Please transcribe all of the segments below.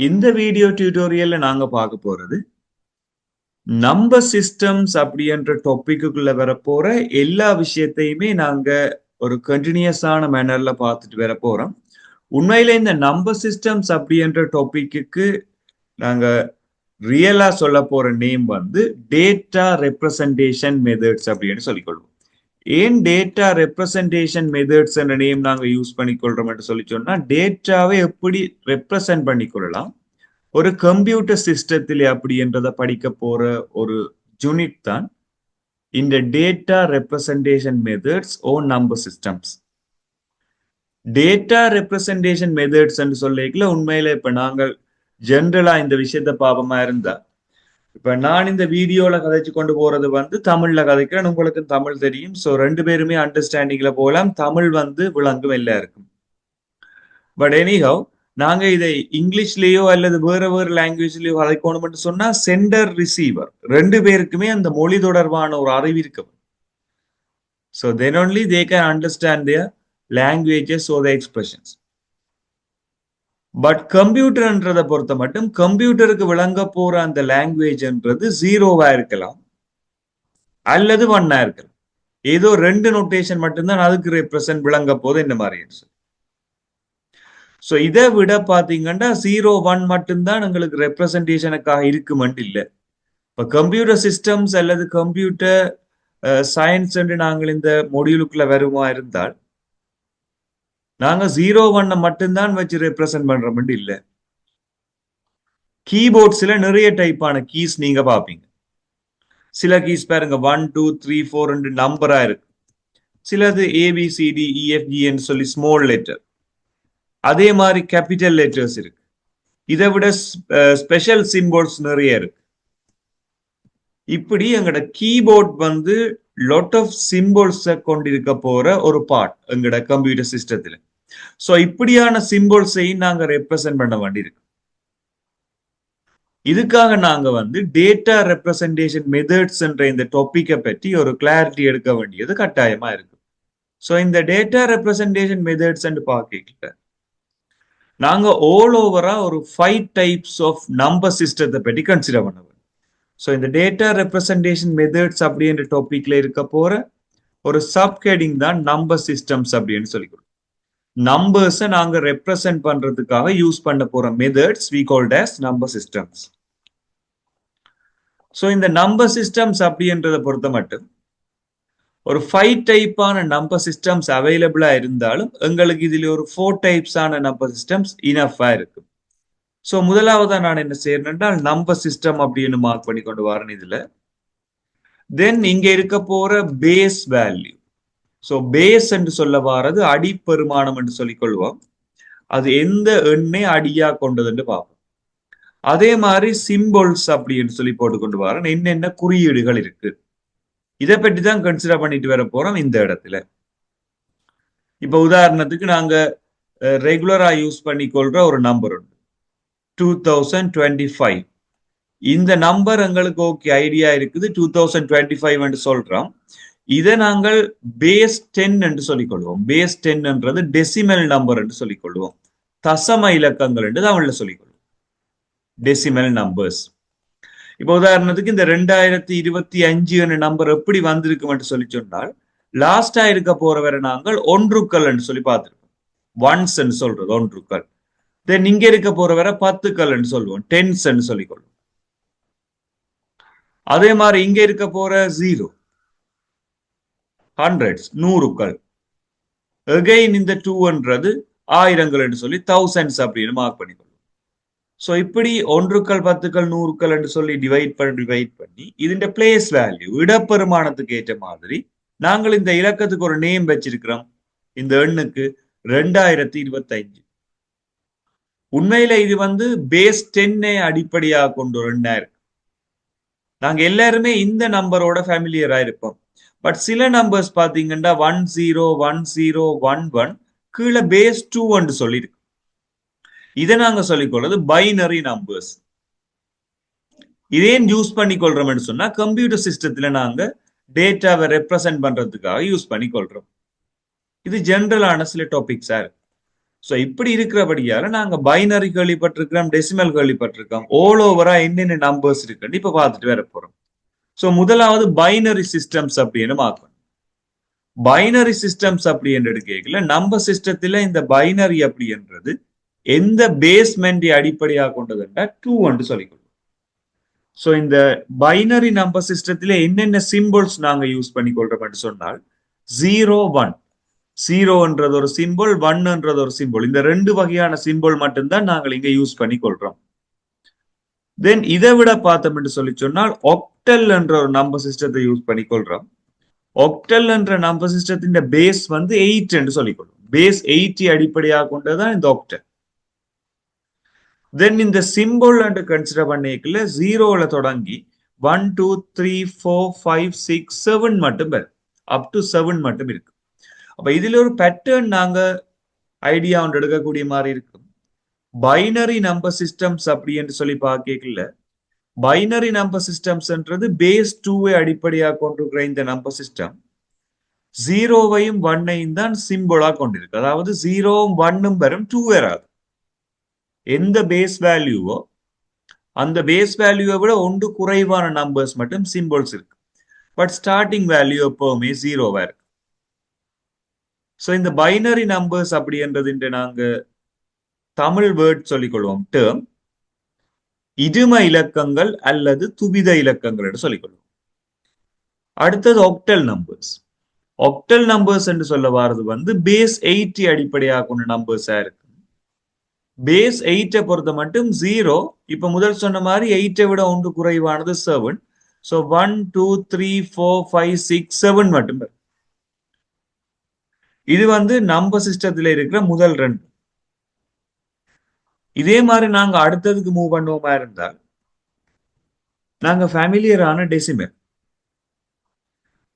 இந்த வீடியோ டியூட்டோரியல்ல நாங்க பார்க்க போறது நம்பர் சிஸ்டம்ஸ் அப்படின்ற டாபிக்குள்ள வரப்போற எல்லா விஷயத்தையுமே நாங்க ஒரு கண்டினியூஸான மேனர்ல பார்த்துட்டு வர போறோம். உண்மையில இந்த நம்பர் சிஸ்டம்ஸ் அப்படின்ற டாபிக்கு நாங்க ரியலா சொல்ல போற நேம் வந்து டேட்டா ரெப்ரசன்டேஷன் மெத்தட்ஸ் அப்படின்னு சொல்லிக்கொள்வோம். ஏன் டேட்டா ரெப்ரசன்டேஷன் மெத்தட்ஸ் என்ற நேம் நாங்க யூஸ் பண்ணிக்கொள்றோம் என்று சொல்லி சொன்னா டேட்டாவை எப்படி ரெப்ரசன்ட் பண்ணிக்கொள்ளலாம் ஒரு கம்ப்யூட்டர் சிஸ்டத்தில் அப்படி என்றதை படிக்க போற ஒரு யூனிட் தான் இந்த data representation methods or number systems. Data representation methods என்று சொல்லிக்கல உண்மையில இப்ப நாங்கள் ஜென்ரலா இந்த விஷயத்த பாபமா இருந்தா இப்ப நான் இந்த வீடியோல கதைச்சு கொண்டு போறது வந்து தமிழ்ல கதைக்கிறேன், உங்களுக்கு தமிழ் தெரியும். ஸோ ரெண்டு பேருமே அண்டர்ஸ்டாண்டிங்ல போகலாம், தமிழ் வந்து விளங்கும் எல்லாருக்கும். பட் எனிஹவ் நாங்க இதை இங்கிலீஷ்லயோ அல்லது வேற வேற லாங்குவேஜ்லயோ கதைக்கணும்னு சொன்னா சென்டர் ரிசீவர் ரெண்டு பேருக்குமே அந்த மொழி தொடர்பான ஒரு அறிவு இருக்கு. So then only they can understand their languages or the expressions. But கம்ப்யூட்டர்ன்றதை பொறுத்த மட்டும் கம்ப்யூட்டருக்கு விளங்க போற அந்த லாங்குவேஜ்ன்றது ஜீரோவா இருக்கலாம் அல்லது ஒன்னா இருக்கலாம். ஏதோ ரெண்டு நோட்டேஷன் மட்டும்தான் அதுக்கு ரெப்ரசன்ட் விளங்க போது இந்த மாதிரி. ஸோ இதை விட பாத்தீங்கன்னா 0, 1 மட்டும்தான் எங்களுக்கு ரெப்ரசன்டேஷனுக்காக இருக்குமெண்ட் இல்லை. இப்போ கம்ப்யூட்டர் சிஸ்டம்ஸ் அல்லது கம்ப்யூட்டர் சயின்ஸ் என்று நாங்கள் இந்த மொடியூலுக்குள்ள வருமா இருந்தால் நாங்க 0, 1 மட்டும்தான் வச்சு ரெப்ரசன்ட் பண்றோம் இல்லை. கீபோர்ட்ஸ்ல நிறைய டைப்பான கீஸ் நீங்க பாப்பீங்க. சில கீஸ் பாருங்க 1, 2, 3, 4 நம்பரா இருக்கு. சிலது ABCDEFGன்னு சொல்லி ஸ்மால் லெட்டர், அதே மாதிரி கேபிட்டல் லெட்டர்ஸ் இருக்கு. இதை விட ஸ்பெஷல் சிம்போல்ஸ் நிறைய இருக்கு. இப்படி எங்கட கீபோர்ட் வந்து லாட் ஆஃப் சிம்போல்ஸை கொண்டிருக்க போற ஒரு பார்ட் எங்கட கம்ப்யூட்டர் சிஸ்டத்துல. ஸோ இப்படியான சிம்போல்ஸையும் நாங்க ரெப்ரசன்ட் பண்ண வேண்டியிருக்கு. இதுக்காக நாங்க வந்து டேட்டா ரெப்ரசன்டேஷன் மெத்தட்ஸ் என்ற இந்த டாபிக்கை பற்றி ஒரு கிளாரிட்டி எடுக்க வேண்டியது கட்டாயமா இருக்கு. ஸோ இந்த டேட்டா ரெப்ரசன்டேஷன் மெத்தட்ஸ் பார்க்க நாங்க ஆல் ஓவரா ஒரு 5 டைப்ஸ் ஆஃப் நம்பர் சிஸ்டத்தை பற்றி கன்சிடர் பண்ண வேண்டும். ஸோ இந்த டேட்டா ரெப்ரசன்டேஷன் மெத்தட்ஸ் அப்படின்ற டாபிக்ல இருக்க போற ஒரு சப்ஹெடிங் தான் நம்பர் சிஸ்டம்ஸ் அப்படின்னு சொல்லிக்கிறோம். நம்பர்ஸை நாங்க ரெப்ரசன்ட் பண்றதுக்காக யூஸ் பண்ண போற methods we called as number systems. So இந்த நம்பர் சிஸ்டம்ஸ் அப்படின்றத பொறுத்த மட்டும் ஒரு 5 டைப்பான நம்பர் சிஸ்டம்ஸ் அவைலபிளா இருந்தாலும் எங்களுக்கு இதுல ஒரு 4 டைப்ஸான நம்பர் சிஸ்டம்ஸ் இனஃபா இருக்கு. ஸோ முதலாவதா நான் என்ன செய்யறேன்னா நம்பர் சிஸ்டம் அப்படின்னு மார்க் பண்ணி கொண்டு வரேன் இதுல. தென் இங்க இருக்க போற பேஸ் வேல்யூ. ஸோ பேஸ் என்று சொல்ல வாரது அடிப்பெருமானம் என்று சொல்லிக் கொள்வோம். அது எந்த எண்ணை அடியா கொண்டதுன்னு பார்ப்போம். அதே மாதிரி சிம்பிள்ஸ் அப்படின்னு சொல்லி போட்டுக்கொண்டு வரேன், என்னென்ன குறியீடுகள் இருக்கு இதை பற்றி தான் கன்சிடர் பண்ணிட்டு வர போறோம் இந்த இடத்துல. இப்ப உதாரணத்துக்கு நாங்க ரெகுலரா யூஸ் பண்ணிக்கொள்ற ஒரு நம்பர் உண்டு 2025. இந்த நம்பர் எங்களுக்கு ஓகே ஐடியா இருக்குது 2025 என்று சொல்றோம். இதை நாங்கள் பேஸ் 10 என்று சொல்லிக் கொள்வோம். பேஸ் 10 டெசிமல் நம்பர் என்று சொல்லிக் கொள்வோம். தசம இலக்கங்கள் என்று தமிழ்ல சொல்லிக் கொள்வோம், டெசிமல் நம்பர்ஸ். இப்ப உதாரணத்துக்கு இந்த 2025 நம்பர் எப்படி வந்திருக்கும் என்று சொல்லி சொன்னால் லாஸ்டா இருக்க போற வரை நாங்கள் ஒன்றுக்கள் என்று சொல்லி பார்த்திருக்கோம். ஒன்ஸ் என்று சொல்றது ஒன்றுக்கள். தென் இங்க இருக்க போற வரை 10கள் என்று சொல்லுவோம், டென்ஸ் என்று சொல்லிக் கொள்வோம். அதே மாதிரி இங்க இருக்க போற 0, ஹண்ட்ரட்ஸ், நூறுக்கள். அகைன் இந்த 2ன்றது ஆயிரங்கள் என்று சொல்லி தௌசண்ட்ஸ் அப்படின்னு மார்க் பண்ணிக்கொள்வோம். ஸோ இப்படி ஒன்றுக்கள், 10கள், நூறுக்கள் என்று சொல்லி டிவைட் பண்ணி இதன் பிளேஸ் வேல்யூ இடப்பெருமானத்துக்கு ஏற்ற மாதிரி நாங்கள் இந்த இலக்கத்துக்கு ஒரு நேம் வச்சிருக்கிறோம். இந்த எண்ணுக்கு 2025. உண்மையில இது வந்து பேஸ் 10 அடிப்படையாக கொண்டு ஒரு எண்ணா இருக்கு. நாங்க எல்லாருமே இந்த நம்பரோட ஃபேமிலியரா இருப்போம். பட் சில நம்பர்ஸ் பாத்தீங்கன்னா 101011 கீழே பேஸ் 2 சொல்லியிருக்கு. இதை நாங்க சொல்லிக்கொள்றது பைனரி நம்பர்ஸ். இதேன் யூஸ் பண்ணிக்கொள்றோம்னு சொன்னா கம்ப்யூட்டர் சிஸ்டத்துல நாங்க டேட்டாவை ரெப்ரசன்ட் பண்றதுக்காக யூஸ் பண்ணிக்கொள்றோம். இது ஜென்ரலான சில டாபிக்ஸா இருக்கு. சோ இப்படி இருக்கிறபடியால நாங்க பைனரி கேள்விப்பட்டிருக்கிறோம், டெசிமல் கேள்விப்பட்டிருக்கோம். ஆல் ஓவரா என்னென்ன நம்பர்ஸ் இருக்குன்னு இப்ப பார்த்துட்டு வர போறோம். சோ முதலாவது பைனரி சிஸ்டம்ஸ் அப்படின்னு பார்க்கணும். பைனரி சிஸ்டம்ஸ் அப்படி என்று எடுக்கல, நம்பர் சிஸ்டத்துல இந்த பைனரி அப்படின்றது எந்த பேஸ்மெண்ட் அடிப்படையாக கொண்டதுன்னா 2 என்று சொல்லிக்கொள்ளும். சோ இந்த பைனரி நம்பர் சிஸ்டத்துல என்னென்ன சிம்பிள்ஸ் நாங்க யூஸ் பண்ணி கொள்றோம் சொன்னால் 0 1 0ன்றது ஒரு சிம்பிள், 1ன்றது ஒரு சிம்பிள். இந்த ரெண்டு வகையான சிம்பிள் மட்டும்தான் நாங்கள் இங்க யூஸ் பண்ணி கொள்றோம். தென் இதை விட பார்த்தோம் என்று சொல்லி சொன்னால் ஒக்டல் என்ற ஒரு நம்பர் சிஸ்டத்தை யூஸ் பண்ணி கொள்றோம். ஒக்டல் என்ற நம்பர் சிஸ்டத்தின் பேஸ் வந்து 8 என்று சொல்லிக்கொள்ளும். பேஸ் 8 அடிப்படையாக கொண்டதான் இந்த ஒக்டல். தென் இந்த சிம்பிள் என்று கன்சிடர் பண்ணிக்கல 0ல தொடங்கி 1 2 3 4 5 6 7 மட்டும் வரும். அப் டு 7 மட்டும் இருக்கு. அப்ப இதுல ஒரு பேட்டர்ன் நாங்க ஐடியா ஒன்று எடுக்கக்கூடிய மாதிரி இருக்கும். பைனரி நம்பர் சிஸ்டம்ஸ் அப்படி என்று சொல்லி பார்க்கல, பைனரி நம்பர் சிஸ்டம்ஸ்ன்றது பேஸ் 2 அடிப்படையாக கொண்டிருக்கிற இந்த நம்பர் சிஸ்டம் 0வையும் 1ஐயும் தான் சிம்பிளா கொண்டிருக்கு. அதாவது 0வும் 1ம் வரும், 2 வராது. எந்த பேஸ் வேல்யூவோ அந்த பேஸ் வேல்யூவை விட ஒன்று குறைவான நம்பர்ஸ் மட்டும் சிம்பிள்ஸ் இருக்கு. பட் ஸ்டார்டிங் வேல்யூ எப்பவுமே 0வா இருக்கு. சோ இந்த பைனரி நம்பர்ஸ் அப்படின்றது நாங்க தமிழ் வேர்ட் சொல்லிக்கொள்வோம், டேர்ம் இரும இலக்கங்கள் அல்லது துவித இலக்கங்கள் என்று சொல்லிக்கொள்வோம். அடுத்தது ஒக்டல் நம்பர்ஸ். ஒக்டல் நம்பர்ஸ் என்று சொல்ல வாரது வந்து பேஸ் 8 அடிப்படையாக கொண்ட நம்பர்ஸா இருக்கு. பேஸ் 8 பொறுத்த மட்டும் 0, இப்ப முதல் சொன்ன மாதிரி 8 விட ஒன்று குறைவானது 7. சோ 1 2 3 4 5 6 7 மட்டும். இது வந்து நம்பர் சிஸ்டத்துல இருக்கிற முதல் 2. இதே மாதிரி நாங்க அடுத்ததுக்கு மூவ் பண்ணுவோமா இருந்தால் நாங்க ஃபேமிலியரான டெசிமல்.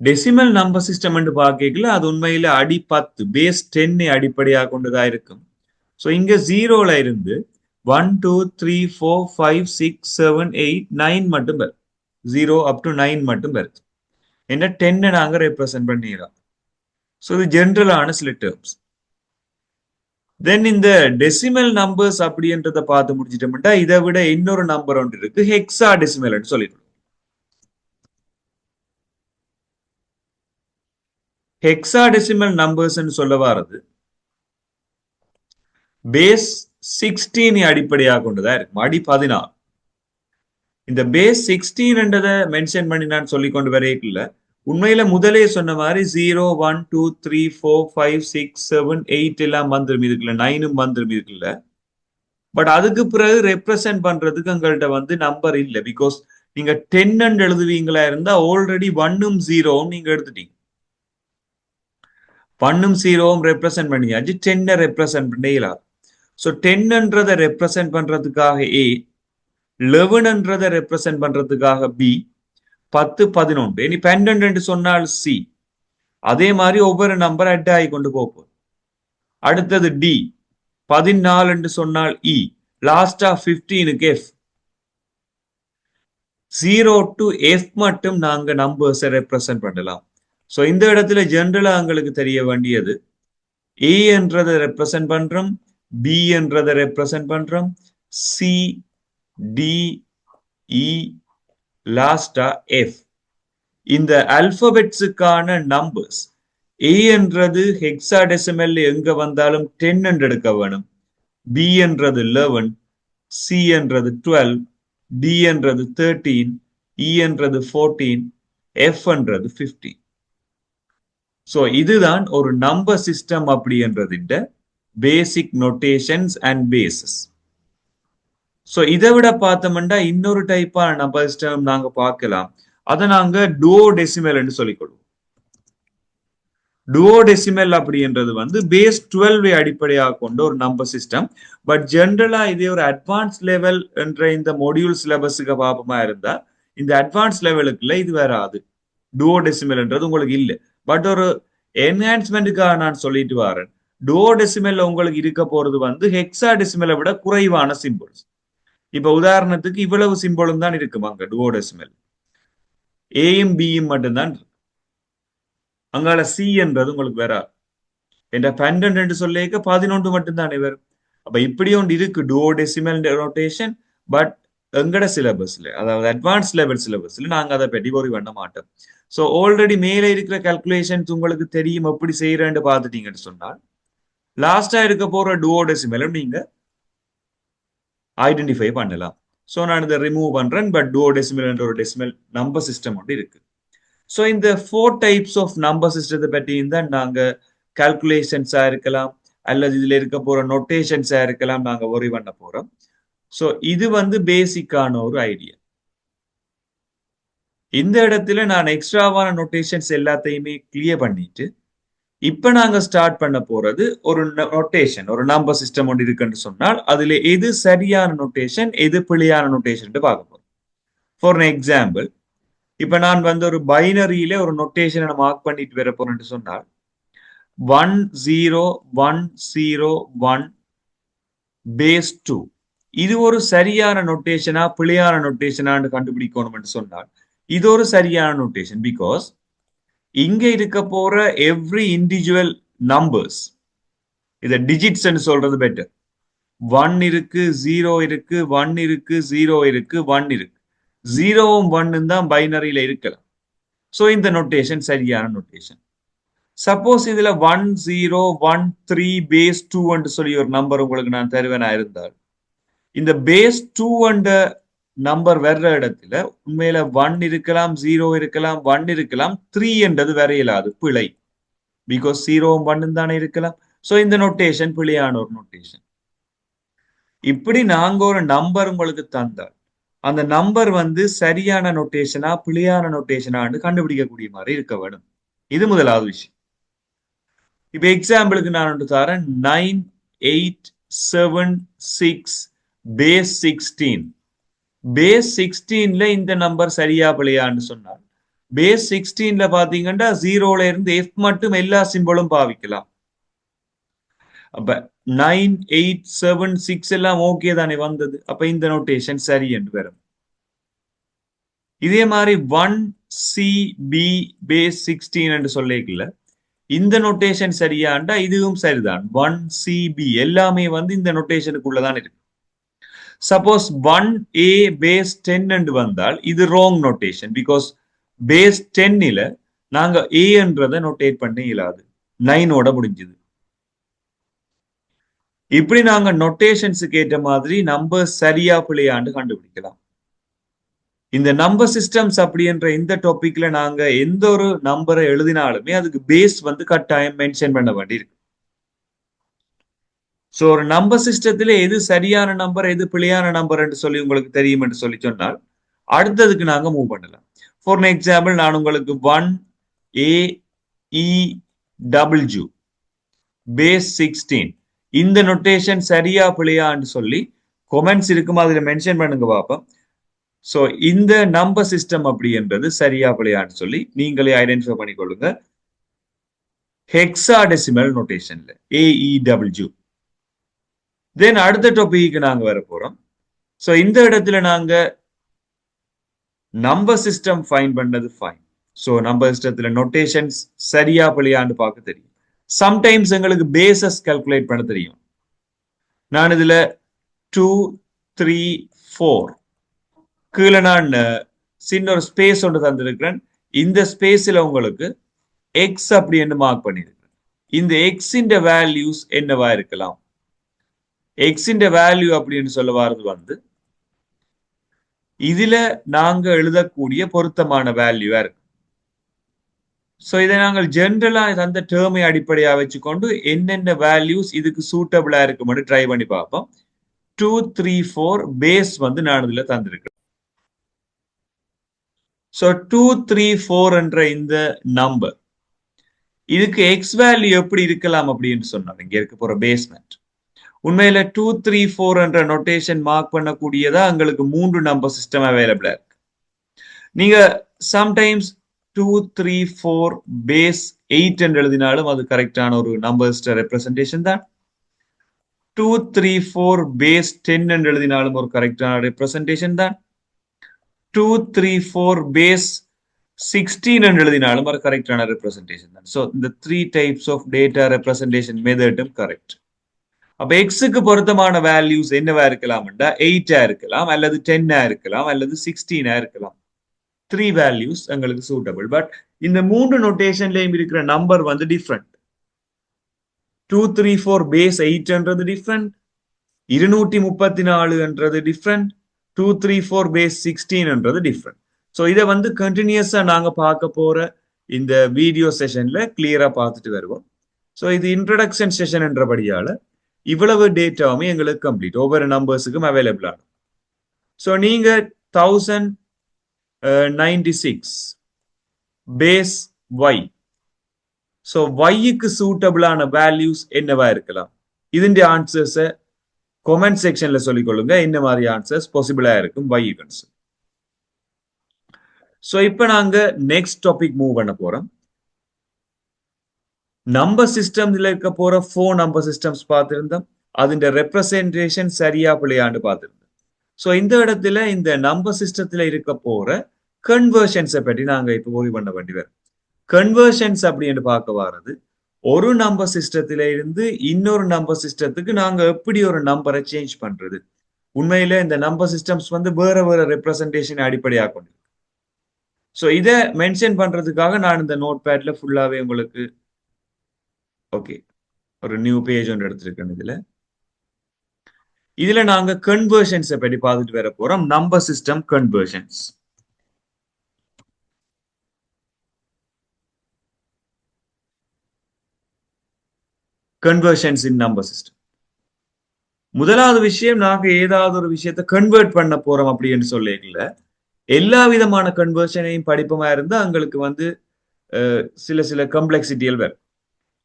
டெசிமல் நம்பர் சிஸ்டம் என்று பார்க்கல அது உண்மையில அடி 10 பேஸ் 10 அடிப்படையாக கொண்டதா இருக்கும். சோ இங்க 0ல இருந்து 1 2 3 4 5 6 7 8 9 மட்டும் வருது. 0 அப் டு 9 மட்டும் வருது. என்ன 10 நாங்க ரெப்ரசென்ட் பண்ணிடலாம். சோ இது ஜென்ரலான சில டேர்ம்ஸ். தென் இந்த டெசிமல் நம்பர்ஸ் அப்படின்றத பார்த்து முடிச்சிட்டோம்னா இதை விட இன்னொரு நம்பர் ஒன்று இருக்கு, ஹெக்ஸா டெசிமல் சொல்லிடுவோம். ஹெக்ஸா டெசிமல் நம்பர்ஸ் சொல்ல வாரது பேஸ் 16 அடிப்படையாக கொண்டதா இருக்கும், அடி 16. இந்த பேஸ் 16 மென்ஷன் பண்ணி நான் சொல்லி கொண்டு வரையில உண்மையில முதலே சொன்ன மாதிரி 0 1 2 3 4 5 6 7 8 எல்லாம் வந்துரும் இதுக்குள்ள, 9ம் வந்துரும் இதுக்குள்ள. பட் அதுக்கு பிறகு ரெப்ரசென்ட் பண்றதுக்கு எங்கள்கிட்ட வந்து நம்பர் இல்லை. பிகாஸ் நீங்க 10 எழுதுவீங்களா இருந்தா ஆல்ரெடி 1ம் 0வும் நீங்க எடுத்துட்டீங்க. 1ம் 0வும் ரெப்ரசென்ட் பண்ணியாச்சு, 10 ரெப்ரசென்ட் பண்ணலாம். ஸோ 10 ரெப்ரசென்ட் பண்றதுக்காக A, 11 ரெப்ரசென்ட் பண்றதுக்காக B, 10 11 இனி 12 சொன்னால் C. அதே மாதிரி ஒவ்வொரு நம்பர் அட் ஆகி கொண்டு போகும். அடுத்தது D, 14 சொன்னால் E, லாஸ்டா 15க்கு F. 0 டு F மட்டும் நாங்க நம்பர்ஸை ரெப்ரசென்ட் பண்ணலாம். ஸோ இந்த இடத்துல ஜென்ரலா எங்களுக்கு தெரிய வேண்டியது A என்றதை ரெப்ரசென்ட் பண்றோம், B என்றதை ரெப்ரசென்ட் பண்றோம், C D E லாஸ்டா F. இந்த அல்பபெட்ஸுக்கான நம்பர்ஸ் A என்றது ஹெக்ஸாடெசிமல் எங்க வந்தாலும் 10 எடுக்க வேணும், B என்றது 11, C என்றது 12, D என்றது 13, E என்றது 14, F என்றது 15. சோ இதுதான் ஒரு நம்பர் சிஸ்டம் அப்படி என்றதிட்ட பேசிக் நோட்டேஷன்ஸ் அண்ட் பேசஸ். சோ இதை விட பார்த்தோம்னா இன்னொரு டைப்பான நம்பர் சிஸ்டம் நாங்க பார்க்கலாம். அதை நாங்க டுவோடெசிமல் என்று சொல்லிக்கொள்வோம். டுவோடெசிமல் அப்படின்றது வந்து பேஸ் 12 அடிப்படையாக கொண்ட ஒரு நம்பர் சிஸ்டம். பட் ஜென்ரலா இதே ஒரு அட்வான்ஸ் லெவல் என்ற இந்த மொடியூல் சிலபஸுக்கு பாப்பமா இருந்தா இந்த அட்வான்ஸ் லெவலுக்குள்ள இது வராது. டுவோடெசிமல்ன்றது உங்களுக்கு இல்லை. பட் ஒரு என்ஹான்ஸ்மெண்ட்டுக்காக நான் சொல்லிட்டு வரேன், டுவோடெசிமல்ல உங்களுக்கு இருக்க போறது வந்து ஹெக்ஸாடெசிமலை விட குறைவான சிம்பிள்ஸ். இப்ப உதாரணத்துக்கு இவ்வளவு சிம்பிளும் தான் இருக்கும் அங்க டுவோடெசிமல். ஏயும் பியும் மட்டும்தான். அங்கால சி என்றது உங்களுக்கு வராது. என்ற 12 சொல்லிக்க 11 மட்டும்தானே வரும். அப்ப இப்படி ஒன்று இருக்கு duodecimal நோட்டேஷன். பட் எங்கட சிலபஸ்ல, அதாவது அட்வான்ஸ் லெவல் சிலபஸ்ல நாங்க அதை பற்றி worry பண்ண மாட்டோம். ஸோ ஆல்ரெடி மேலே இருக்கிற கால்குலேஷன்ஸ் உங்களுக்கு தெரியும் எப்படி செய்யறேன்னு பார்த்துட்டீங்கன்னு சொன்னால் லாஸ்டா இருக்க போற duodecimalம் நீங்க ஐடென்டிஃபை பண்ணலாம். ஸோ நான் இதை ரிமூவ் பண்றேன். பட் duodecimal என்ற ஒரு டெசிமல் நம்பர் சிஸ்டம் ஒன்று இருக்கு. ஸோ இந்த 4 டைப்ஸ் ஆஃப் நம்பர் சிஸ்டத்தை பற்றியும் தான் நாங்க கால்குலேஷன்ஸா இருக்கலாம் அல்லது இதுல இருக்க போற நொட்டேஷன்ஸா இருக்கலாம் நாங்க worry பண்ண போறோம். ஸோ இது வந்து பேசிக்கான ஒரு ஐடியா. இந்த இடத்துல நான் எக்ஸ்ட்ராவான நொட்டேஷன்ஸ் எல்லாத்தையுமே கிளியர் பண்ணிட்டு இப்ப நாங்க ஸ்டார்ட் பண்ண போறது ஒரு நொட்டேஷன், ஒரு நம்பர் சிஸ்டம் ஒன்று இருக்குன்னு சொன்னால் அதுல எது சரியான நொட்டேஷன் எது பிழையான நொட்டேஷன் பார்க்க போறோம். ஃபார் எக்ஸாம்பிள், இப்ப நான் வந்து ஒரு பைனரியில ஒரு நொட்டேஷனை மார்க் பண்ணிட்டு வர போறேன்னு சொன்னால் 10101 பேஸ் 2 இது ஒரு சரியான நொட்டேஷனா பிழையான நொட்டேஷனான்னு கண்டுபிடிக்கணும்னு சொன்னால் இது ஒரு சரியான நொட்டேஷன். பிகாஸ் இங்க இருக்க போற எவ்ரி இண்டிவிஜுவல் நம்பர்ஸ், இத டிஜிட்ஸ் சொல்றது பெட்டர். 1 இருக்கு, 0 இருக்கு, 1 இருக்கு, 0 இருக்கு, 1 இருக்கு. 0வும் 1 தான் பைனரியில இருக்கலாம். ஸோ இந்த நொட்டேஷன் சரியான நொட்டேஷன். சப்போஸ் இதுல 1013 பேஸ் 2 சொல்லி ஒரு நம்பர் உங்களுக்கு நான் தருவேனா இருந்தால் இந்த பேஸ் 2 நம்பர் வர்ற இடத்துல உண்மையில 1 இருக்கலாம், 0 இருக்கலாம், 1 இருக்கலாம், 3 என்றது வரையலாது பிழை. பிகாஸ் 0வும் 1 தானே இருக்கலாம். ஸோ இந்த நொட்டேஷன் பிழையான ஒரு நொட்டேஷன். இப்படி நாங்க ஒரு நம்பர் உங்களுக்கு தந்தால் அந்த நம்பர் வந்து சரியான நொட்டேஷனா பிழையான நொட்டேஷனான்னு கண்டுபிடிக்கக்கூடிய மாதிரி இருக்க வேணும். இது முதலாவது விஷயம். இப்ப எக்ஸாம்பிளுக்கு நான் ஒன்று தரேன். 9876 பேஸ் 16. பேஸ் 16ல இந்த நம்பர் சரியா பிழையான்னு சொன்னால் பேஸ் 16ல பாத்தீங்கன்னா 0ல இருந்து F மட்டும் எல்லா சிம்பிளும் பாவிக்கலாம். அப்ப 9876 எல்லாம் ஓகே தானே வந்தது. அப்ப இந்த நோட்டேஷன் சரி என்று வரும். இதே மாதிரி 1CB பேஸ் 16 என்று சொல்லிக்கல இந்த நோட்டேஷன் சரியாண்டா இதுவும் சரிதான். 1CB எல்லாமே வந்து இந்த நோட்டேஷனுக்குள்ளதான் இருக்கு. சப்போஸ் 1A பேஸ் 10 என்று வந்தால் இது ராங் நோட்டேஷன். பிகாஸ் பேஸ் 10ல நாங்க A என்றதை நோட்டேட் பண்ண இயலாது, 9ஓட முடிஞ்சது. இப்படி நாங்க நொட்டேஷன்ஸுக்கு ஏற்ற மாதிரி நம்பர் சரியா பிழையாண்டு கண்டுபிடிக்கலாம். இந்த நம்பர் சிஸ்டம்ஸ் அப்படின்ற இந்த டாபிக்ல நாங்க எந்த ஒரு நம்பரை எழுதினாலுமே அதுக்கு பேஸ் வந்து கட்டாயம் மென்ஷன் பண்ண வேண்டியிருக்கு. ஸோ ஒரு நம்பர் சிஸ்டத்துல எது சரியான நம்பர் எது பிழையான நம்பர் என்று சொல்லி உங்களுக்கு தெரியும் என்று சொல்லி சொன்னால் அடுத்ததுக்கு நாங்க மூவ் பண்ணலாம். ஃபார் எக்ஸாம்பிள், நான் உங்களுக்கு 1AEW பேஸ் 16 இந்த நொட்டேஷன் சரியா பிழையான்னு சொல்லி கொமெண்ட்ஸ் இருக்கும், அதுல மென்ஷன் பண்ணுங்க பாப்போம். ஸோ இந்த நம்பர் சிஸ்டம் அப்படின்றது சரியா பிழையான்னு சொல்லி நீங்களே ஐடென்டிஃபை பண்ணிக்கொள்ளுங்க. Hexadecimal நோட்டேஷன்ல AEW. தென் அடுத்த டாபிக்கு நாங்க வர போறோம். ஸோ இந்த இடத்துல நாங்க நம்பர் சிஸ்டம் ஃபைன் பண்ணது ஃபைன். ஸோ நம்பர் சிஸ்டத்துல நோட்டேஷன்ஸ் சரியா பிழையான்னு பார்க்க தெரியும். சம்டைம்ஸ் எங்களுக்கு பேசஸ் கால்குலேட் பண்ண தெரியும். நான் இதுல 2, 3, 4 கீழே நான் சின்ன ஒரு ஸ்பேஸ் ஒன்று தந்திருக்கிறேன். இந்த ஸ்பேஸ்ல உங்களுக்கு எக்ஸ் அப்படி என்று மார்க் பண்ணியிருக்கிறேன். இந்த எக்ஸின் வேல்யூஸ் என்னவா இருக்கலாம்? எக்ஸின் வேல்யூ அப்படின்னு சொல்ல வர்றது வந்து இதுல நாங்க எழுதக்கூடிய பொருத்தமான வேல்யூவா இருக்கு. ஸோ இதை நாங்கள் ஜென்ரலா அந்த டேர்மை அடிப்படையா வச்சுக்கொண்டு என்னென்ன வேல்யூஸ் இதுக்கு சூட்டபிளா இருக்கும்னு ட்ரை பண்ணி பார்ப்போம். 2, 3, 4 பேஸ் வந்து நான் இதுல தந்திருக்கேன். ஸோ 2, 3, 4 என்ற இந்த நம்பர் இதுக்கு எக்ஸ் வேல்யூ எப்படி இருக்கலாம் அப்படின்னு சொன்னாங்க. இங்க இருக்க போற பேஸ்மெண்ட் உண்மையில 2, 3, 4 என்ற நோட்டேஷன் மார்க் பண்ணக்கூடியதா எங்களுக்கு 3 நம்பர் சிஸ்டம் அவைலபிளா இருக்கு. நீங்க சம்டைம்ஸ் 2, 3, 4 பேஸ் 8 என்று எழுதினாலும் அது கரெக்டான ஒரு நம்பர் ரெப்ரசன்டேஷன் தான். 2, 3, 4 பேஸ் 10 என்று எழுதினாலும் ஒரு கரெக்டான ரெப்ரசன்டேஷன் தான். 2, 3, 4 பேஸ் 16 என்று எழுதினாலும் அது கரெக்டான ரெப்ரசன்டேஷன் தான். ஸோ இந்த 3 டைப்ஸ் ஆஃப் டேட்டா ரெப்ரசன்டேஷன் மெத்தடும் கரெக்ட். அப்ப எக்ஸுக்கு பொருத்தமான வேல்யூஸ் என்னவா இருக்கலாம்டா 8 இருக்கலாம், அல்லது 10 இருக்கலாம், அல்லது 16 இருக்கலாம். 3 வேல்யூஸ் எங்களுக்கு சூட்டபிள். பட் இந்த 3 நோட்டேஷன்லயும் இருக்கிற நம்பர் வந்து different. 234 base 8 different, 234 different, 234 base 16 different. So இதை வந்து கண்டினியூஸா நாங்க பார்க்க போற இந்த வீடியோ செஷன்ல கிளியரா பார்த்துட்டு வருவோம். ஸோ இது இன்ட்ரடக்ஷன் செஷன் என்றபடியால இவ்வளவு டேட்டாவுமே எங்களுக்கு கம்ப்ளீட் ஒவ்வொரு நம்பர்ஸுக்கும் அவைலபிள் ஆகும். ஸோ நீங்க 1096 பேஸ் ஒய். ஸோ ஒய்க்கு சூட்டபிளான வேல்யூஸ் என்னவா இருக்கலாம்? இதன் ஆன்சர்ஸை கமெண்ட் செக்ஷன்ல சொல்லிக் கொள்ளுங்க. என்ன மாதிரி ஆன்சர்ஸ் பாசிபிளா இருக்கும் ஒய்க்கு. ஸோ இப்போ நாங்க நெக்ஸ்ட் டாபிக் மூவ் பண்ண போறோம். நம்பர் சிஸ்டம்ல இருக்க போற 4 நம்பர் சிஸ்டம்ஸ் பார்த்திருந்தோம். அதோட ரெப்ரசன்டேஷன் சரியா பிள்ளையாண்டு பார்த்திருந்தோம். ஸோ இந்த இடத்துல இந்த நம்பர் சிஸ்டத்துல இருக்க போற கன்வர்ஷன்ஸை பற்றி நாங்க இப்போ ஓய்வு பண்ண வேண்டி வரும். கன்வர்ஷன்ஸ் அப்படின்னு பார்க்க வர்றது, ஒரு நம்பர் சிஸ்டத்தில இருந்து இன்னொரு நம்பர் சிஸ்டத்துக்கு நாங்க எப்படி ஒரு நம்பரை சேஞ்ச் பண்றது. உண்மையில இந்த நம்பர் சிஸ்டம்ஸ் வந்து வேற வேற ரெப்ரசன்டேஷன் அடிப்படையாக கொண்டு. ஸோ இதை மென்ஷன் பண்றதுக்காக நான் இந்த நோட் பேட்ல ஃபுல்லாவே உங்களுக்கு ஓகே ஒரு நியூ பேஜ் ஒன்று எடுத்திருக்கேன். இதுல நாங்க கன்வர்ஷன்ஸை பற்றி பார்த்துட்டு வர போறோம். Number system conversions. கன்வர்ஷன்ஸ் இன் நம்பர் சிஸ்டம். முதலாவது விஷயம், நாங்க ஏதாவது ஒரு விஷயத்தை கன்வெர்ட் பண்ண போறோம் அப்படின்னு சொல்லிக்கல, எல்லா விதமான கன்வர்ஷனையும் படிப்பமா இருந்தா எங்களுக்கு வந்து சில சில கம்ப்ளெக்சிட்டிகள் வரும்.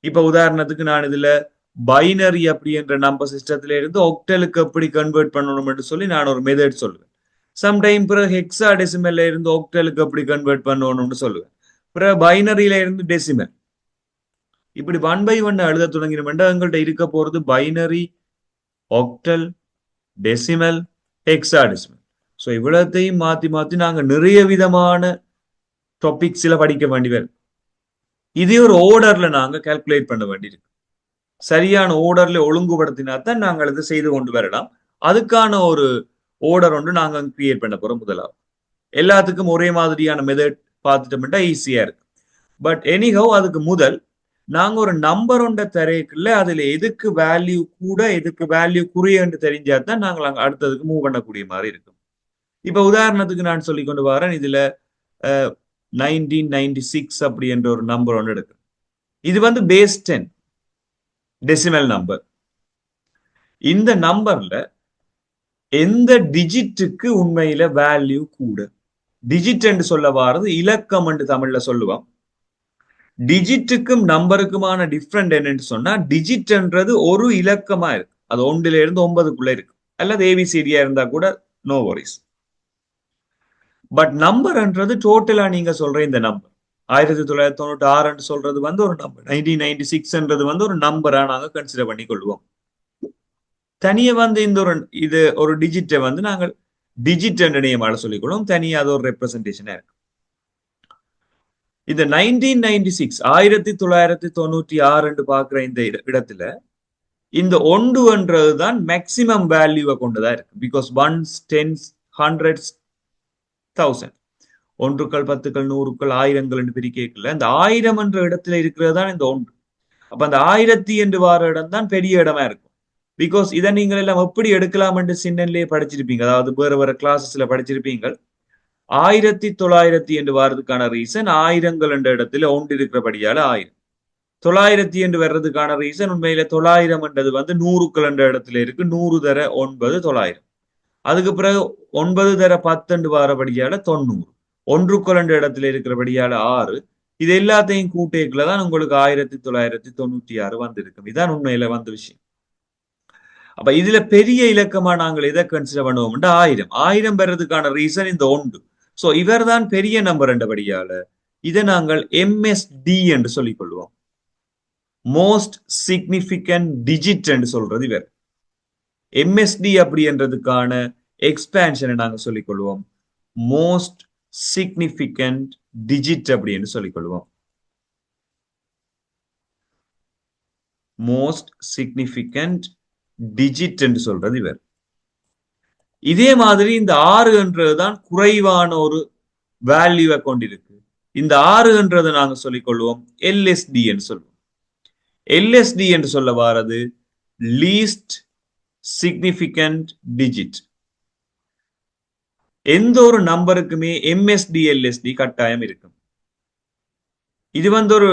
இப்ப உதாரணத்துக்கு நான் இதுல பைனரி அப்படி என்ற நம்பர் சிஸ்டத்துல இருந்து ஒக்டலுக்கு எப்படி கன்வெர்ட் பண்ணணும்னு சொல்லி நான் ஒரு மெத்தட் சொல்லுவேன். சம்டைம் பிறகு ஹெக்ஸா டெசிமல்ல இருந்து ஒக்டலுக்கு எப்படி கன்வெர்ட் பண்ணணும்னு சொல்லுவேன். பிறகு பைனரியில இருந்து டெசிமல், இப்படி 1 by 1 எழுத தொடங்கினோம்னா எங்கள்கிட்ட இருக்க போறது binary, octal, decimal, hexadecimal. So இவ்வளத்தையும் மாத்தி மாத்தி நாங்க நிறைய விதமான டாபிக்ஸ்ல படிக்க வேண்டி வரும். இதே ஒரு ஓர்டர்ல நாங்க கால்குலேட் பண்ண வேண்டியிருக்கு. சரியான ஓர்டர்ல ஒழுங்குபடுத்தினா தான் நாங்கள் இதை செய்து கொண்டு வரலாம். அதுக்கான ஒரு ஓர்டர் ஒன்று நாங்க கிரியேட் பண்ண போறோம். முதலாவது எல்லாத்துக்கும் ஒரே மாதிரியான மெத்தட் பார்த்துட்டோம்னா ஈஸியா இருக்கு. பட் எனிஹவ் அதுக்கு முதல் நாங்க ஒரு நம்பர் ஒன்றை தரைக்குள்ள அதுல எதுக்கு வேல்யூ கூட எதுக்கு வேல்யூ குறையன்னு தெரிஞ்சா தான் நாங்கள் அடுத்ததுக்கு மூவ் பண்ணக்கூடிய மாதிரி இருக்கும். இப்ப உதாரணத்துக்கு நான் சொல்லி கொண்டு வரேன். இதுல 1996 அப்படி என்ற ஒரு நம்பர் ஒன்று எடுக்கும். இது வந்து பேஸ் 10 டெசிமல் நம்பர். இந்த நம்பர்ல எந்த டிஜிட்டுக்கு உண்மையில வேல்யூ கூட? டிஜிட் என்று சொல்ல வாரது இலக்கம் என்று தமிழ்ல சொல்லுவோம். டிஜிட்டுக்கும் நம்பருக்குமான டிஃப்ரெண்ட் என்னன்னு சொன்னா, டிஜிட்ன்றது ஒரு இலக்கமா இருக்கு. அது 1 இருந்து 9க்குள்ள இருக்கு. அல்லது ஏபிசிடியா இருந்தா கூட நோ வரிஸ். பட் நம்பர்ன்றது டோட்டலா நீங்க சொல்ற இந்த நம்பர் 1996 சொல்றது வந்து ஒரு நம்பர், 1996 வந்து ஒரு நம்பரா நாங்க கன்சிடர் பண்ணி கொள்வோம். தனியா வந்து இந்த இது ஒரு டிஜிட்டை வந்து நாங்கள் டிஜிட் என்ற நேமால சொல்லிக்கொள்வோம். தனியா அது ஒரு ரெப்ரசன்டேஷனா இருக்கு. இந்த 1996 1996 பாக்குற இந்த இடத்துல இந்த 1 தான் மேக்சிமம் வேல்யூவை கொண்டதா இருக்கு. பிகாஸ் 1s, 10s, 100s, 1000 ஒன்றுக்கள், 10கள், 100கள், 1000கள் என்று பிரிக்கல. இந்த 1000 என்ற இடத்துல இருக்கிறது தான் இந்த 1. அப்ப அந்த 1000 என்று வார இடம் தான் பெரிய இடமா இருக்கும். பிகாஸ் இதை நீங்கள் எல்லாம் எப்படி எடுக்கலாம் என்று சின்னன்லயே படிச்சிருப்பீங்க. அதாவது வேற வேற கிளாஸஸ்ல படிச்சிருப்பீங்க. 1900 என்று வாரதுக்கான ரீசன் 1000கள் என்ற இடத்துல 1 இருக்கிறபடியால 1000. 900 என்று வர்றதுக்கான ரீசன் உண்மையில 900 என்றது வந்து 100கள் என்ற இடத்துல இருக்கு. 100 தர 9 900. அதுக்கு பிறகு 9 தர 10 என்று வாரபடியால 90. 1கள் என்ற இடத்துல இருக்கிறபடியால 6. இது எல்லாத்தையும் கூட்டேக்குள்ளதான் உங்களுக்கு 1996 வந்திருக்கும். இதான் உண்மையில வந்த விஷயம். அப்ப இதுல பெரிய இலக்கமா நாங்கள் எதை கன்சிடர் பண்ணுவோம்னா 1000. 1000 பெறதுக்கான ரீசன் இந்த 1. சோ இவர் தான் பெரிய நம்பர் என்றபடியால இதை நாங்கள் MSD என்று சொல்லிக் கொள்வோம். மோஸ்ட் சிக்னிபிகன்ட் டிஜிட் என்று சொல்றது இவர். MSD அப்படி என்றதுக்கான எக்ஸ்பேன்ஷனை நாங்கள் சொல்லிக் கொள்வோம் மோஸ்ட் சிக்னிபிகன்ட் டிஜிட் அப்படின்னு சொல்லிக் கொள்வோம். மோஸ்ட் சிக்னிபிகண்ட் டிஜிட் என்று சொல்றது இவர். இதே மாதிரி இந்த 6என்றதுதான் குறைவான ஒரு வேல்யூவை கொண்டிருக்கு. இந்த 6என்றதை நாங்க சொல்லிக் கொள்வோம் எல்எஸ்டி என்று சொல்லுவோம். எல்எஸ்டி என்று சொல்ல வாரது லீஸ்ட் சிக்னிபிகண்ட் டிஜிட். எந்த ஒரு நம்பருக்குமே எம்எஸ்டி எல்எஸ்டி கட்டாயம் இருக்கும். இது ஒரு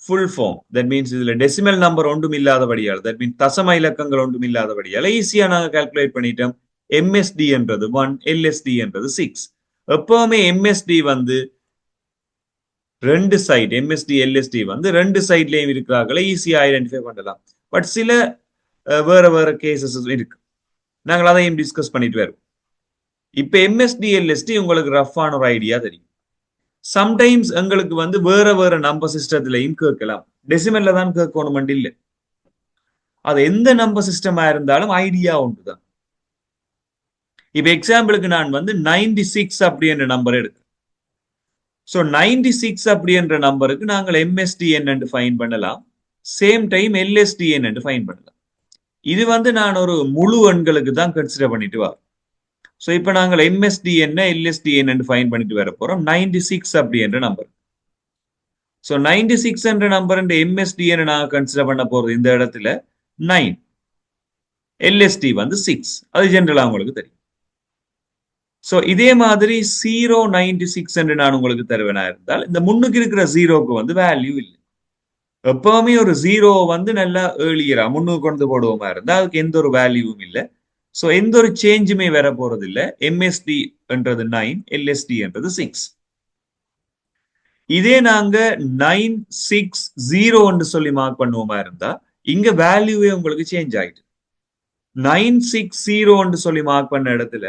ஃபுல் ஃபார்ம். தட் மீன்ஸ் இதுல டெசிமல் நம்பர் ஒன்றும் இல்லாதபடியால், தட் மீன்ஸ் தசம இலக்கங்கள் ஒன்றும் இல்லாதபடியால் ஈஸியா நாங்க கால்குலேட் பண்ணிட்டோம். எம்எஸ்டி என்றது 1, எல்எஸ்டி என்றது 6. எப்பவுமே எம்எஸ்டி ரெண்டு சைடு, எம்எஸ்டி எல்எஸ்டி ரெண்டு சைட்லயும் இருக்கிறார்களே ஈஸியா ஐடென்டிஃபை பண்ணலாம். பட் சில வேற வேற கேசஸ் இருக்கு. நாங்கள் அதையும் டிஸ்கஸ் பண்ணிட்டு வரோம். இப்ப எம்எஸ்டி எல்எஸ்டி உங்களுக்கு ரஃபான ஒரு ஐடியா தெரியும். சம்டைம்ஸ் எங்களுக்கு வேற வேற நம்பர் சிஸ்டத்திலையும் கேட்கலாம். டெசிமல்ல தான் கேட்கணும் இல்லை. அது எந்த நம்பர் சிஸ்டமா இருந்தாலும் ஐடியா ஒன்றுதான். இப்ப எக்ஸாம்பிளுக்கு நான் 96 அப்படி என்ற நம்பர் எடுக்கிறேன். ஸோ 96 அப்படி என்ற நம்பருக்கு நாங்கள் எம்எஸ்டி என்று ஃபைன் பண்ணலாம். சேம் டைம் எல்எஸ்டி என்று ஃபைன் பண்ணலாம். இது நான் ஒரு முழு எண்களுக்கு தான் கன்சிடர் பண்ணிட்டு வரோம். ஸோ இப்போ நாங்கள் எம்எஸ்டி என்ன எல்எஸ்டி என்று ஃபைன் பண்ணிட்டு வர போறோம் 96 அப்படி என்ற நம்பர். ஸோ 96 என்ற நம்பர் எம்எஸ்டி நாங்கள் கன்சிடர் பண்ண போறது இந்த இடத்துல 9, எல்எஸ்டி 6. அது ஜென்ரலா உங்களுக்கு தெரியும். ஸோ இதே மாதிரி 096 என்று நான் உங்களுக்கு தருவேனா இருந்தால் இந்த முன்னுக்கு இருக்கிற ஜீரோக்கு வேல்யூ இல்லை. எப்பவுமே ஒரு ஜீரோ நல்லா ஏர்லியரா முன்னுக்கு கொண்டு போடுவோமா இருந்தால் அதுக்கு எந்த ஒரு வேல்யூவும் இல்லை. ஸோ எந்த ஒரு சேஞ்சுமே வர போறது இல்லை. எம்எஸ்டி என்றது 9, எல்எஸ்டி என்றது 6. இதே நாங்க 960 என்று சொல்லி மார்க் பண்ணுவோமா இருந்தா இங்க வேல்யூவே உங்களுக்கு சேஞ்ச் ஆயிட்டு. 960 என்று சொல்லி மார்க் பண்ண இடத்துல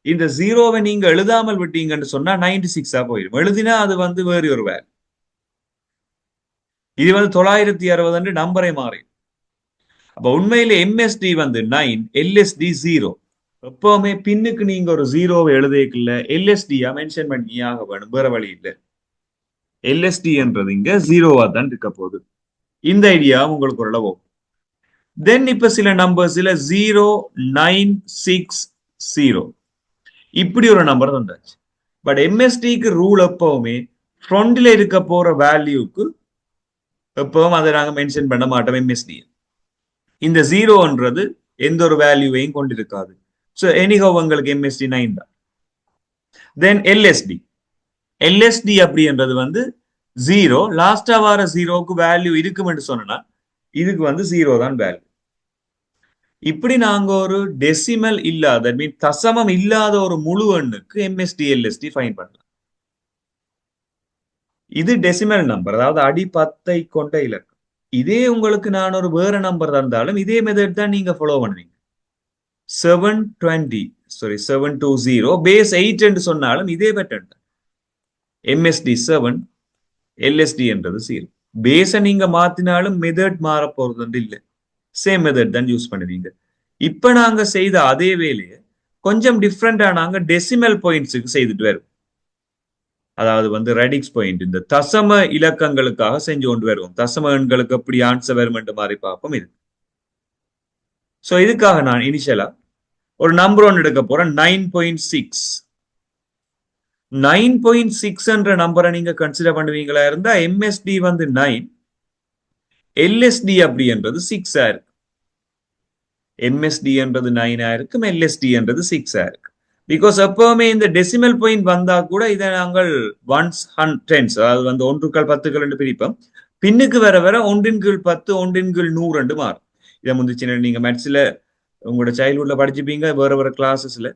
இந்த ஜீரோவை நீங்க எழுதாமல் விட்டீங்கன்னு சொன்னா 96 போயிடும். எழுதினா அது வேறு ஒரு வேல்யூ. இது 960 நம்பரை மாறி. அப்ப உண்மையில எம்எஸ்டி 9, எல்எஸ்டி 0. எப்பவுமே பின்னுக்கு நீங்க ஒரு ஜீரோவை எழுதிக்கல எல்எஸ்டியா மென்ஷன் பண்ணியாக வேணும். வேற வழி இல்லை. எல்எஸ்டி என்றது இங்க ஜீரோவா தான் இருக்க போகுது. இந்த ஐடியா உங்களுக்கு ஒரு அளவு. தென் இப்ப சில நம்பர்ஸ்ல 0960 இப்படி ஒரு நம்பர் வந்தாச்சு. பட் எம்எஸ்டிக்கு ரூல் எப்பவுமே ஃப்ரண்ட்ல இருக்க போற வேல்யூக்கு எப்பவும் அதை நாங்க மென்ஷன் பண்ண மாட்டோம். எம்எஸ்டி இந்த ஜீரோன்றது எந்த ஒரு வேல்யூவையும் கொண்டிருக்காது. ஸோ எனிஹோ உங்களுக்கு எம்எஸ்டி 9 தான். தென் எல்எஸ்டி அப்படின்றது 0. லாஸ்டா வர ஜீரோக்கு வேல்யூ இருக்கும் என்று சொன்னா இதுக்கு 0 தான் வேல்யூ. இப்படி நாங்க ஒரு டெசிமல் இல்லாத மீன் தசமம் இல்லாத ஒரு முழு எண்ணுக்கு எம்எஸ்டி எல்எஸ்டி ஃபைன் பண்ணலாம். இது டெசிமல் நம்பர், அதாவது அடி 10 கொண்ட இலக்கம். இதே உங்களுக்கு நான் ஒரு வேற நம்பர் தந்தாலும் இதே மெத்தட் தான் நீங்க ஃபாலோ பண்ணுவீங்க. 720 பேஸ் 8 என்று சொன்னாலும் இதே பேட்டர்ன் தான். எம்எஸ்டி 7, எல்எஸ்டி என்றது 0. பேஸை நீங்க மாத்தினாலும் மெத்தட் மாற போறது இல்லை. சேம் மெத்தட் தான் யூஸ் பண்ணுவீங்க. இப்ப நாங்க செய்த அதே வேலையை கொஞ்சம் டிஃப்ரெண்டா நாங்க டெசிமல் பாயிண்ட்ஸுக்கு செய்துட்டு வருவோம். அதாவது ரெடிக்ஸ் பாயிண்ட் இந்த தசம இலக்கங்களுக்காக செஞ்சு கொண்டு வருவோம். தசம எண்களுக்கு எப்படி ஆன்சர் வரும் என்ற மாதிரி பார்ப்போம். இது ஸோ இதுக்காக நான் இனிஷியலா ஒரு நம்பர் ஒன்று எடுக்க போறேன் 9.6. 9.6 என்ற நம்பரை நீங்க கன்சிடர் பண்ணுவீங்களா இருந்தா எம்எஸ்டி 9, எல்எஸ்டி அப்படி என்றது 6 இருக்கு. எம்எஸ்டி என்றது 9 இருக்கும், எல்எஸ்டி என்றது 6 இருக்கு. பிகாஸ் எப்பவுமே இந்த டெசிமல் பாயிண்ட் வந்தா கூட இதை நாங்கள் ஒன்ஸ் டென்ஸ், அதாவது 1கள் 10கள் என்று பிரிப்போம். பின்னுக்கு வர வர 1/10, 1/100 மாறும். இதை முந்திச்சு நீங்க மேத்ஸ்ல உங்களோட சைல்ட்ஹுட்ல படிச்சுப்பீங்க, வேற வேற கிளாஸஸ்ல.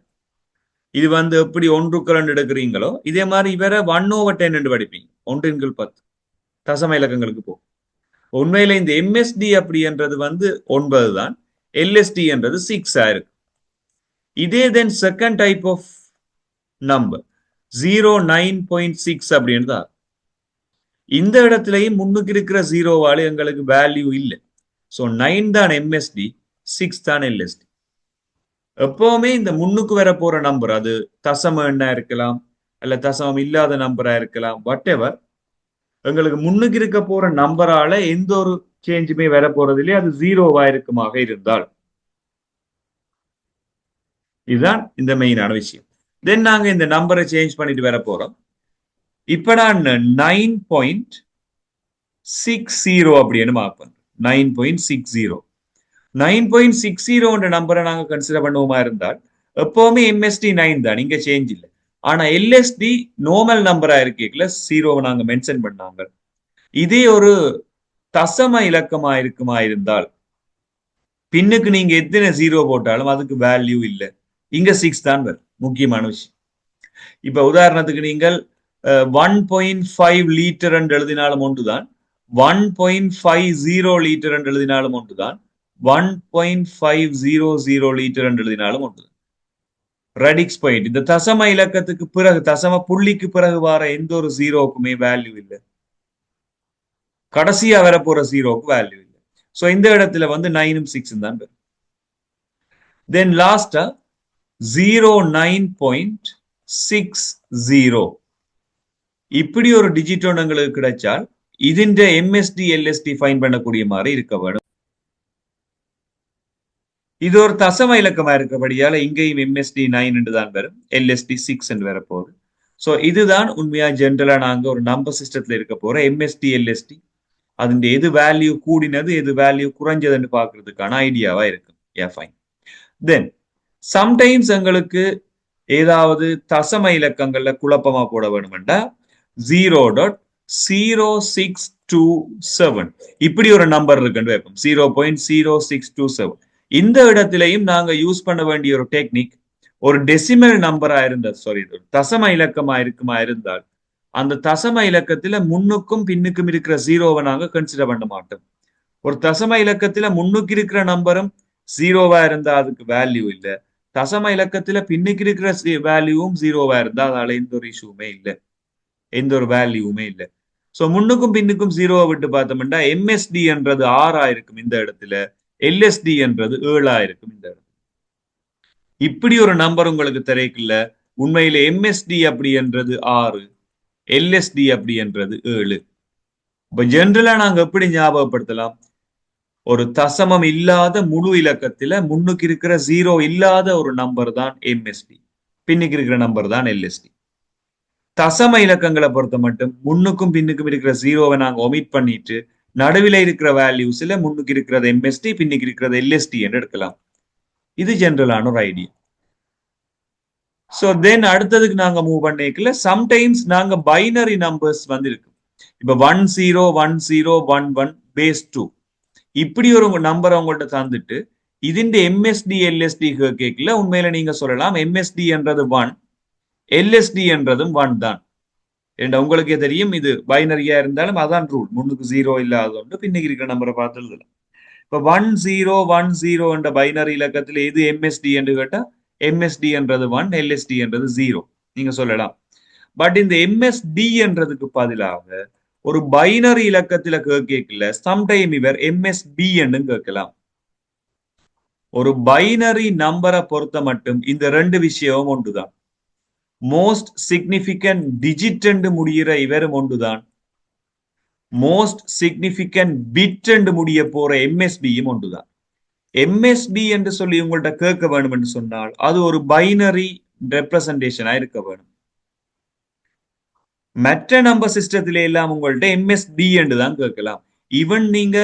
இது எப்படி 1கள் எடுக்கிறீங்களோ இதே மாதிரி வேற 1/10 என்று படிப்பீங்க. 1/10 தசம இலக்கங்களுக்கு போ. உண்மையில இந்த எம்எஸ்டி அப்படி என்றது 9 தான், எல்எஸ்டி என்றது 6 இருக்கு. இதே then second type of number 09.6 அப்படின்னு தான். இந்த இடத்துலயும் முன்னுக்கு இருக்கிற ஜீரோவால எங்களுக்கு வேல்யூ இல்லை. ஸோ 9 தான் எம்எஸ்டி, 6 தான் எல்எஸ்டி. எப்பவுமே இந்த முன்னுக்கு வர போற நம்பர் அது தசம எண்ணா இருக்கலாம் அல்ல தசமம் இல்லாத நம்பரா இருக்கலாம், வாட் எவர். எங்களுக்கு முன்னுக்கு இருக்க போற நம்பரால எந்த ஒரு சேஞ்சுமே வர போறதில்லை, அது ஜீரோவா இருக்குமாக இருந்தால். இதுதான் இந்த மெயினான விஷயம். தென் நாங்க இந்த நம்பரை சேஞ்ச் பண்ணிட்டு வர போறோம். இப்ப நான் 9.60 அப்படின்னு மார்க் பண்றேன். 9.60 9.60 நம்பரை நாங்க கன்சிடர் பண்ணுவோமா இருந்தால் எப்பவுமே MSD 9 தான், இங்க சேஞ்ச் இல்லை. ஆனா LSD நார்மல் நம்பரா இருக்கீங்களா, ஜீரோவை நாங்க மென்ஷன் பண்ணாங்க. இதே ஒரு தசம இலக்கமா இருக்குமா இருந்தால் பின்னுக்கு நீங்க எத்தனை ஜீரோ போட்டாலும் அதுக்கு வேல்யூ இல்லை, இங்க 6 தான் வரும். முக்கியமான விஷயம். இப்ப உதாரணத்துக்கு நீங்கள் 1.5 லிட்டர் என்று எழுதினாலும் ஒன்றுதான், 1.50 லிட்டர் என்று எழுதினாலும் ஒன்றுதான், 1.500 லிட்டர் என்று எழுதினாலும் ஒன்றுதான். ரடிக்ஸ் பாயிண்ட் இந்த தசம இலக்கத்துக்கு பிறகு, தசம புள்ளிக்கு பிறகு வர எந்த ஒரு ஜீரோக்குமே வேல்யூ இல்லை, கடைசியா வர போற ஜீரோக்கு வேல்யூ இல்லை. சோ இந்த இடத்துல வந்து 9ம் 6 தான் வரும். தென் லாஸ்டா 09.60 இப்படி ஒரு டிஜிட் உங்களுக்கு கிடைச்சால் ഇതിന്റെ MSD LSD ஃபைன் பண்ணக்கூடிய மாதிரி இருக்க வேண்டும். இது ஒரு தசம இலக்கமா இருக்கபடியால இங்கேயும் MSD 9 என்று தான் வரும், LSD 6 என்று வர போகுது. சோ இதுதான் உண்மையா ஜென்ரலா நாங்க ஒரு நம்பர் சிஸ்டத்துல இருக்க போற MSD LSD. அதுന്റെ எது வேல்யூ கூடினது எது வேல்யூ குறைஞ்சதுன்னு பாக்குறதுக்கான ஐடியாவா இருக்கும். ஃபைன். தென் சம்டைம்ஸ் எங்களுக்கு ஏதாவது தசம இலக்கங்கள்ல குழப்பமா போட வேணும்னா 0.0627 இப்படி ஒரு நம்பர் இருக்குன்னு வைப்போம். 0.0627 இந்த இடத்திலையும் நாங்க யூஸ் பண்ண வேண்டிய ஒரு டெக்னிக், ஒரு டெசிமல் நம்பரா இருந்தால், தசம இலக்கமா இருக்குமா இருந்தால் அந்த தசம இலக்கத்துல முன்னுக்கும் பின்னுக்கும் இருக்கிற ஜீரோவை நாங்க கன்சிடர் பண்ண மாட்டோம். ஒரு தசம இலக்கத்துல முன்னுக்கு இருக்கிற நம்பரும் ஜீரோவா இருந்தா அதுக்கு வேல்யூ இல்லை, தசம இலக்கத்துல பின்னுக்கு இருக்கிற வேல்யூவும் ஜீரோவா இருந்தா அதனால எந்த ஒரு இஷ்யூமே இல்லை, எந்த ஒரு வேல்யூவுமே இல்லை. சோ முன்னுக்கும் பின்னுக்கும் ஜீரோவை விட்டு பார்த்தோம்னா MSD என்றது 6 இருக்கும் இந்த இடத்துல, LSD என்றது 7 இருக்கும் இந்த இடத்துல. இப்படி ஒரு நம்பர் உங்களுக்கு தெரிவிக்கல, உண்மையில MSD அப்படி என்றது 6, LSD அப்படி என்றது 7. இப்ப ஜென்ரலா நாங்க எப்படி ஞாபகப்படுத்தலாம், ஒரு தசமம் இல்லாத முழு இலக்கத்துல முன்னுக்கு இருக்கிற ஜீரோ இல்லாத ஒரு நம்பர் தான் MSD, பின்னுக்கு இருக்கிற நம்பர் தான் LSD. தசம இலக்கங்களை பொறுத்த மட்டும் முன்னுக்கும் பின்னுக்கும் இருக்கிற ஜீரோவை நாங்க ஒமிட் பண்ணிட்டு நடுவில் இருக்கிற வேல்யூஸ்ல முன்னுக்கு இருக்கிறது MSD, பின்னுக்கு இருக்கிறது LSD என்று எடுக்கலாம். இது ஜென்ரலான ஒரு ஐடியா. சோ தென் அடுத்ததுக்கு நாங்க மூவ் பண்ணிக்கல, சம்டைம்ஸ் நாங்க பைனரி நம்பர்ஸ் வந்து இருக்கு. இப்ப 101011 பேஸ் 2 இப்படி ஒரு நம்பர் அவங்கள்ட்ட தந்துட்டு ഇതിന്റെ MSD LSD கேட்கல, உண்மையில நீங்க சொல்லலாம் MSD என்றது 1, LSD என்றதும் 1 தான். உங்களுக்கே தெரியும் இது பைனரியா இருந்தாலும் அதான் ரூல், முன்னுக்கு ஜீரோ இல்லாதது பின்னுக்கு இருக்கிற நம்பரை பார்த்து எழுதலாம். இப்ப 1010 என்ற பைனரி இலக்கத்துல எது MSD என்று கேட்டா MSD என்றது 1, LSD என்றது 0 நீங்க சொல்லலாம். பட் இந்த MSD என்றதுக்கு பதிலாக ஒரு பைனரி இலக்கத்துல கேட்கல, சம்டைம் இவர் MSB என்று கேட்கலாம். ஒரு பைனரி நம்பரை பொறுத்த மட்டும் இந்த ரெண்டு விஷயமும் ஒன்றுதான். மோஸ்ட் சிக்னிபிகன்ட் டிஜிட் என்று முடிகிற இவரும் ஒன்றுதான், மோஸ்ட் சிக்னிபிகன்ட் பிட் என்று முடிய போற MSBயும் ஒன்றுதான். MSB என்று சொல்லி உங்கள்ட்ட கேட்க வேணும் என்று சொன்னால் அது ஒரு பைனரி ரெப்ரசன்டேஷனா இருக்க வேணும். மற்ற நம்பர் சிஸ்டத்தில எல்லாம் உங்கள்ட்ட MSB என்று தான் கேட்கலாம். ஈவன் நீங்க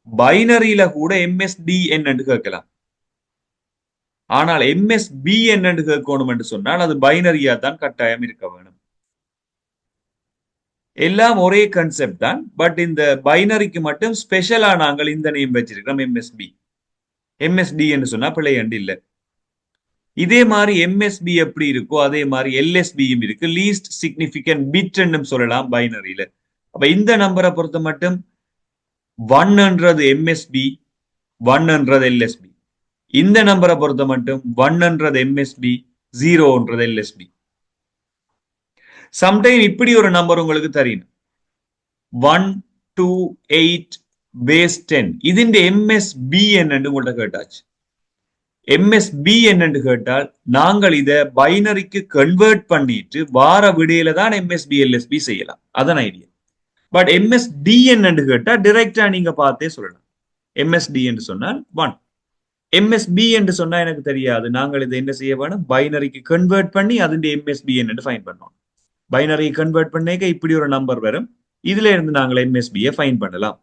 பைனரியில கூட MSD என்று கேட்கலாம். ஆனால் MSB என்று கேட்கணும் என்று சொன்னால் அது பைனரியா தான் கட்டாயம் இருக்க வேணும். எல்லாம் ஒரே கான்செப்ட் தான், பட் இந்த பைனரிக்கு மட்டும் ஸ்பெஷலா நாங்கள் இந்த நேம் வச்சிருக்கிறோம் MSB. MSD என்று சொன்னா பிழை அண்டு இல்லை. இதே மாதிரி MSB எப்படி இருக்கோ அதே மாதிரி LSBயும் இருக்கு, லீஸ்ட் சிக்னிபிகன்ட் பிட் என்றும் சொல்லலாம் பைனரியில. அப்ப இந்த நம்பரை பொறுத்த மட்டும் 1 MSB, 1 LSB. இந்த நம்பரை பொறுத்த மட்டும் 1 MSB, 0 LSB. சம்டைம் இப்படி ஒரு நம்பர் உங்களுக்கு தெரியணும், 128 பேஸ் 10 ഇതിന്റെ MSB என்று உங்கள்ட்ட கேட்டாச்சு. எம்எஸ்பி என்னன்னு கேட்டால் நாங்கள் இதை பைனரிக்கு கன்வெர்ட் பண்ணிட்டு வார விடையில தான் எம்எஸ்பி எல்எஸ்பி செய்யலாம். அதான் ஐடியா. பட் எம்எஸ்டி என்னன்னு கேட்டா டிரெக்டா நீங்க பார்த்தே சொல்லலாம். எம்எஸ்டி என்று சொன்னால் 1. எம்எஸ்பி என்று சொன்னா எனக்கு தெரியாது. நாங்கள் இதை என்ன செய்ய வேணும், பைனரிக்கு கன்வெர்ட் பண்ணி அதுന്റെ எம்எஸ்பி என்னன்னு ஃபைன் பண்ணோம். பைனரி கன்வெர்ட் பண்ணேக்க இப்படி ஒரு நம்பர் வரும். இதுல இருந்து நாங்கள் எம்எஸ்பியை ஃபைன் பண்ணலாம்.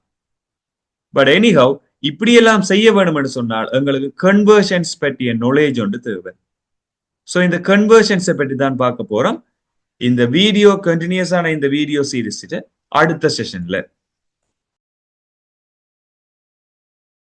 பட் எனிஹவ் இப்படியெல்லாம் செய்ய வேணும் என்று சொன்னால் எங்களுக்கு கன்வர்ஷன்ஸ் பற்றிய நாலேஜ் ஒன்று தேவை. ஸோ இந்த கன்வர்ஷன்ஸை பற்றி தான் பார்க்க போறோம் இந்த வீடியோ கண்டினியூஸான இந்த வீடியோ சீரிஸ் அடுத்த செஷன்ல.